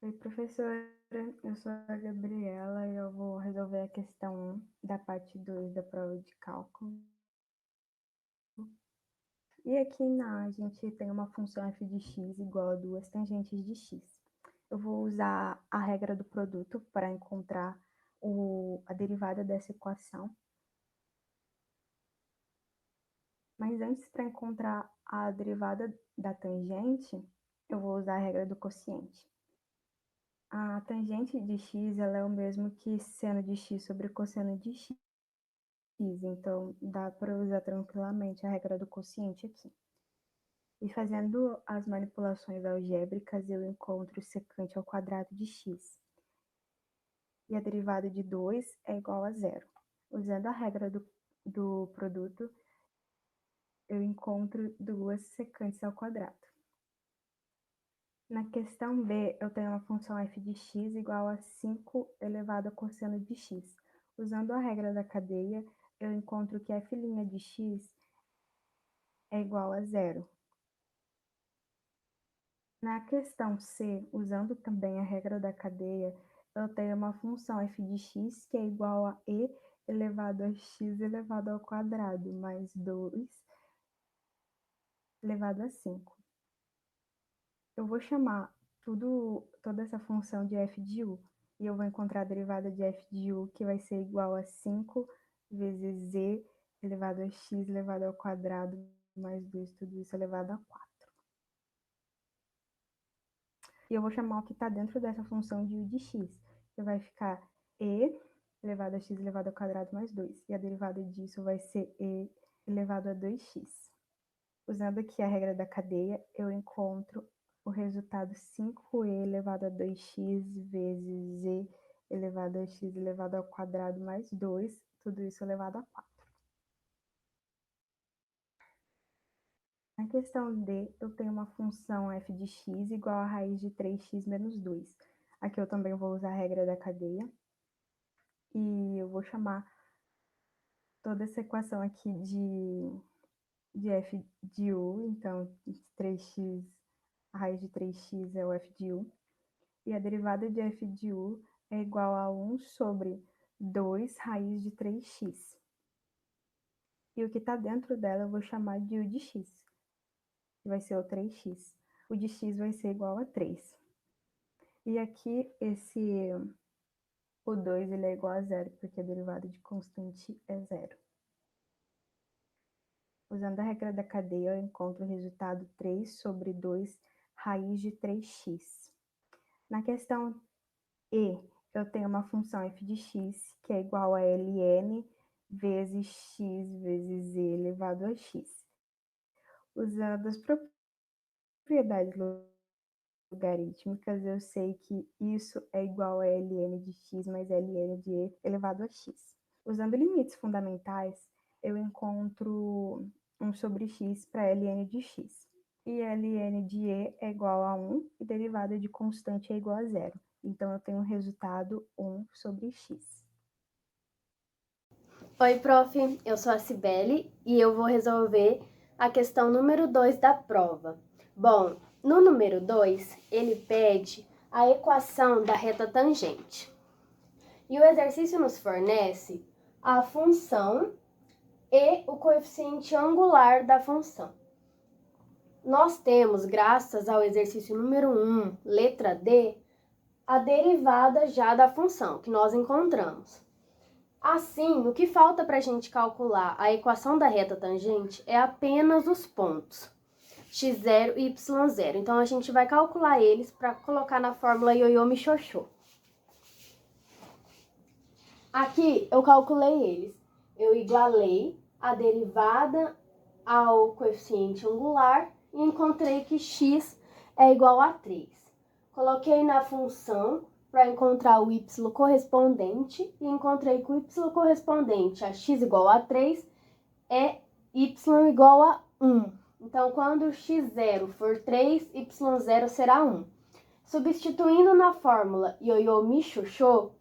Oi, professora. Eu sou a Gabriela e eu vou resolver a questão 1 da parte 2 da prova de cálculo. E aqui a gente tem uma função f de x igual a 2 tangentes de x. Eu vou usar a regra do produto para encontrar a derivada dessa equação. Mas antes, para encontrar a derivada da tangente, eu vou usar a regra do quociente. A tangente de x ela é o mesmo que seno de x sobre cosseno de x. Então, dá para usar tranquilamente a regra do quociente aqui. E fazendo as manipulações algébricas, eu encontro o secante ao quadrado de x. E a derivada de 2 é igual a zero. Usando a regra do produto, eu encontro duas secantes ao quadrado. Na questão B, eu tenho uma função f de x igual a 5 elevado a cosseno de x. Usando a regra da cadeia, eu encontro que f' de x é igual a zero. Na questão C, usando também a regra da cadeia, eu tenho uma função f de x que é igual a e elevado a x elevado ao quadrado, mais 2 elevado a 5. Eu vou chamar toda essa função de f de u, e eu vou encontrar a derivada de f de u, que vai ser igual a 5 vezes z elevado a x elevado ao quadrado, mais 2, tudo isso elevado a 4. E eu vou chamar o que está dentro dessa função de u de x, que vai ficar e elevado a x elevado ao quadrado mais 2. E a derivada disso vai ser e elevado a 2x. Usando aqui a regra da cadeia, eu encontro o resultado 5e elevado a 2x vezes z elevado a x elevado ao quadrado mais 2, tudo isso elevado a 4. Na questão D, eu tenho uma função f de x igual a raiz de 3x menos 2. Aqui eu também vou usar a regra da cadeia. E eu vou chamar toda essa equação aqui de f de u. Então, 3x, a raiz de 3x é o f de u. E a derivada de f de u é igual a 1 sobre 2 raiz de 3x. E o que está dentro dela eu vou chamar de u de x, que vai ser o 3x. O de x vai ser igual a 3. E aqui, o 2 ele é igual a zero, porque a derivada de constante é zero. Usando a regra da cadeia, eu encontro o resultado 3 sobre 2 raiz de 3x. Na questão E, eu tenho uma função f de x, que é igual a ln vezes x vezes z elevado a x. Usando as propriedades logarítmicas, eu sei que isso é igual a ln de x mais ln de e elevado a x. Usando limites fundamentais, eu encontro 1 sobre x para ln de x. E ln de e é igual a 1 e derivada de constante é igual a zero. Então, eu tenho o resultado 1 sobre x. Oi, prof. Eu sou a Cibele e eu vou resolver a questão número 2 da prova. Bom, no número 2, ele pede a equação da reta tangente. E o exercício nos fornece a função e o coeficiente angular da função. Nós temos, graças ao exercício número 1, letra D, a derivada já da função que nós encontramos. Assim, o que falta para a gente calcular a equação da reta tangente é apenas os pontos x0 e y0. Então, a gente vai calcular eles para colocar na fórmula ioiô michôchô. Aqui, eu calculei eles. Eu igualei a derivada ao coeficiente angular e encontrei que x é igual a 3. Coloquei na função para encontrar o y correspondente e encontrei que o y correspondente a x igual a 3 é y igual a 1. Então, quando x0 for 3, y0 será 1. Substituindo na fórmula ioiô michôchô,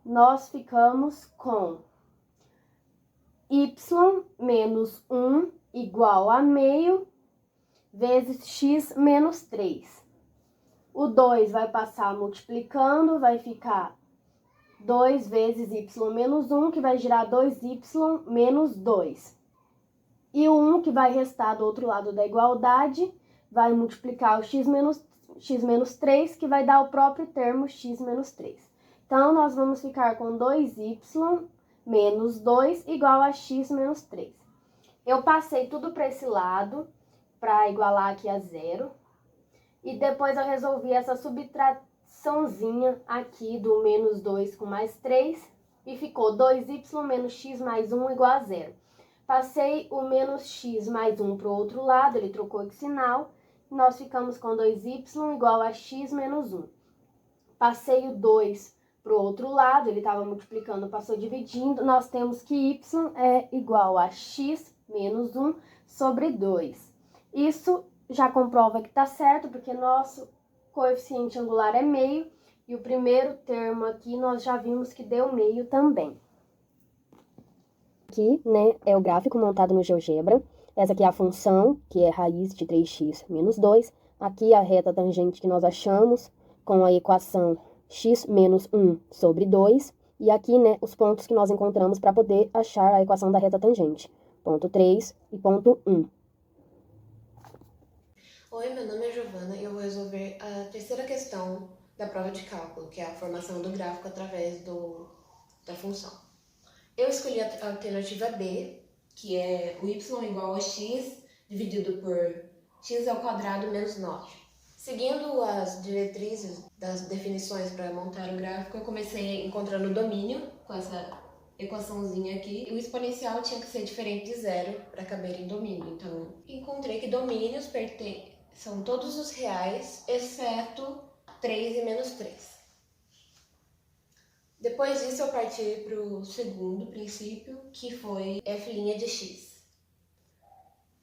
nós ficamos com y menos 1 igual a meio vezes x menos 3. O 2 vai passar multiplicando, vai ficar 2 vezes y menos 1, que vai girar 2y menos 2. E o 1, que vai restar do outro lado da igualdade, vai multiplicar o x menos 3, que vai dar o próprio termo x menos 3. Então, nós vamos ficar com 2y menos 2 igual a x menos 3. Eu passei tudo para esse lado, para igualar aqui a zero. E depois eu resolvi essa subtraçãozinha aqui do menos 2 com mais 3. E ficou 2y menos x mais 1 igual a zero. Passei o menos x mais 1 para o outro lado, ele trocou esse sinal. E nós ficamos com 2y igual a x menos 1. Passei o 2 para o outro lado, ele estava multiplicando, passou dividindo. Nós temos que y é igual a x menos 1 sobre 2. Isso já comprova que está certo, porque nosso coeficiente angular é meio, e o primeiro termo aqui nós já vimos que deu meio também. Aqui, né, é o gráfico montado no GeoGebra. Essa aqui é a função, que é raiz de 3x menos 2. Aqui a reta tangente que nós achamos, com a equação x menos 1 sobre 2. E aqui, né, os pontos que nós encontramos para poder achar a equação da reta tangente. Ponto 3 e ponto 1. Oi, meu nome é Giovana e eu vou resolver a terceira questão da prova de cálculo, que é a formação do gráfico através da função. Eu escolhi a alternativa B, que é o y igual a x dividido por x ao quadrado menos 9. Seguindo as diretrizes das definições para montar o gráfico, eu comecei encontrando o domínio com essa equaçãozinha aqui. E o exponencial tinha que ser diferente de zero para caber em domínio. Então, encontrei que domínios são todos os reais, exceto 3 e menos 3. Depois disso, eu parti para o segundo princípio, que foi f' de x.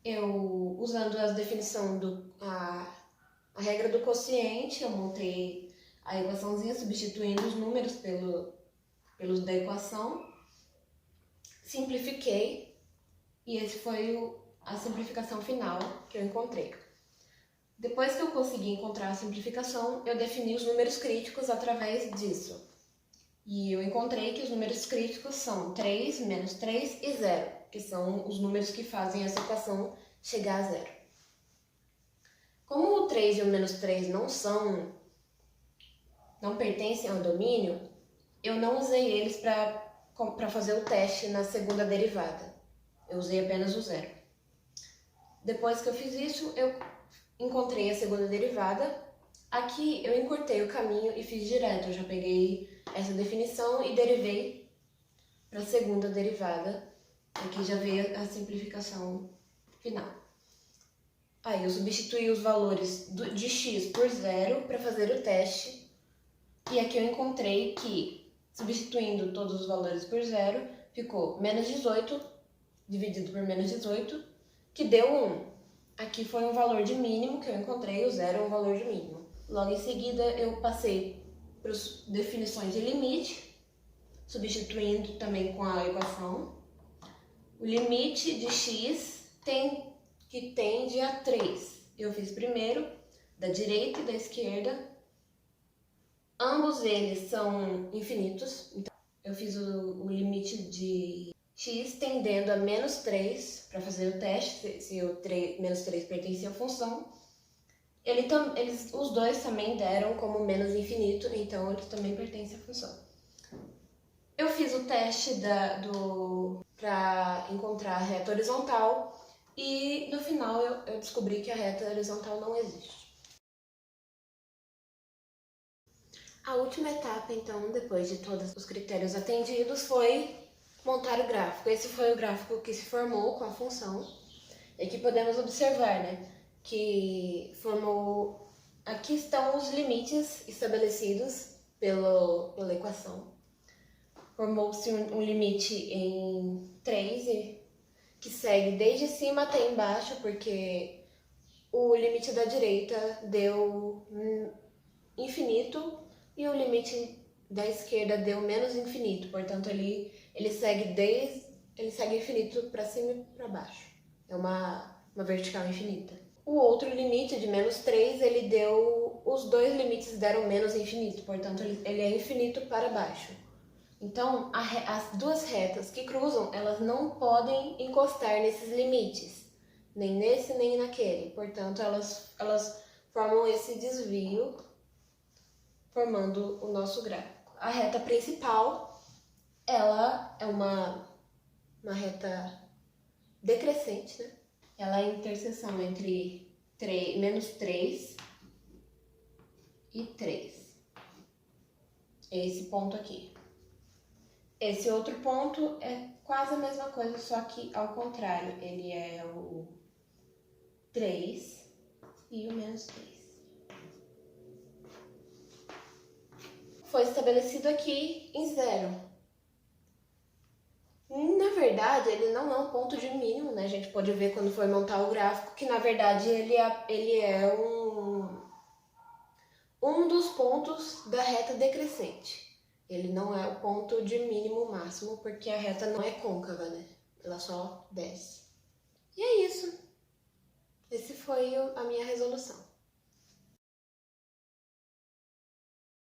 Eu, usando a definição a regra do quociente, eu montei a equaçãozinha substituindo os números pelos da equação. Simplifiquei e esse foi a simplificação final que eu encontrei. Depois que eu consegui encontrar a simplificação, eu defini os números críticos através disso. E eu encontrei que os números críticos são 3, menos 3 e 0, que são os números que fazem essa equação chegar a zero. Como o 3 e o menos 3 não pertencem ao domínio, eu não usei eles para fazer o teste na segunda derivada. Eu usei apenas o zero. Depois que eu fiz isso, eu encontrei a segunda derivada. Aqui eu encurtei o caminho e fiz direto. Eu já peguei essa definição e derivei para a segunda derivada. Aqui já veio a simplificação final. Aí eu substituí os valores de x por zero para fazer o teste. E aqui eu encontrei que, substituindo todos os valores por zero, ficou menos 18 dividido por menos 18, que deu 1. Aqui foi um valor de mínimo que eu encontrei, o zero é um valor de mínimo. Logo em seguida, eu passei para as definições de limite, substituindo também com a equação. O limite de x que tende a 3. Eu fiz primeiro, da direita e da esquerda. Ambos eles são infinitos, então eu fiz o limite de x tendendo a menos 3 para fazer o teste, se o menos 3 pertencia à função. Os dois também deram como menos infinito, então eles também pertencem à função. Eu fiz o teste para encontrar a reta horizontal e no final eu descobri que a reta horizontal não existe. A última etapa, então, depois de todos os critérios atendidos, foi montar o gráfico. Esse foi o gráfico que se formou com a função. E aqui podemos observar, né, que formou... Aqui estão os limites estabelecidos pela equação. Formou-se um limite em 3, que segue desde cima até embaixo, porque o limite da direita deu infinito e o limite da esquerda deu menos infinito, portanto ele segue infinito para cima e para baixo. É uma vertical infinita. O outro limite de menos 3, ele deu os dois limites deram menos infinito, portanto ele é infinito para baixo. Então, as duas retas que cruzam, elas não podem encostar nesses limites, nem nesse nem naquele. Portanto, elas formam esse desvio, formando o nosso gráfico. A reta principal, ela é uma reta decrescente, né? Ela é a interseção entre menos 3 e 3. É esse ponto aqui. Esse outro ponto é quase a mesma coisa, só que ao contrário. Ele é o 3 e o menos 3. Foi estabelecido aqui em 0. Na verdade, ele não é um ponto de mínimo, né? A gente pode ver quando for montar o gráfico que, na verdade, ele é um dos pontos da reta decrescente. Ele não é o ponto de mínimo máximo, porque a reta não é côncava, né? Ela só desce. E é isso. Esse foi a minha resolução.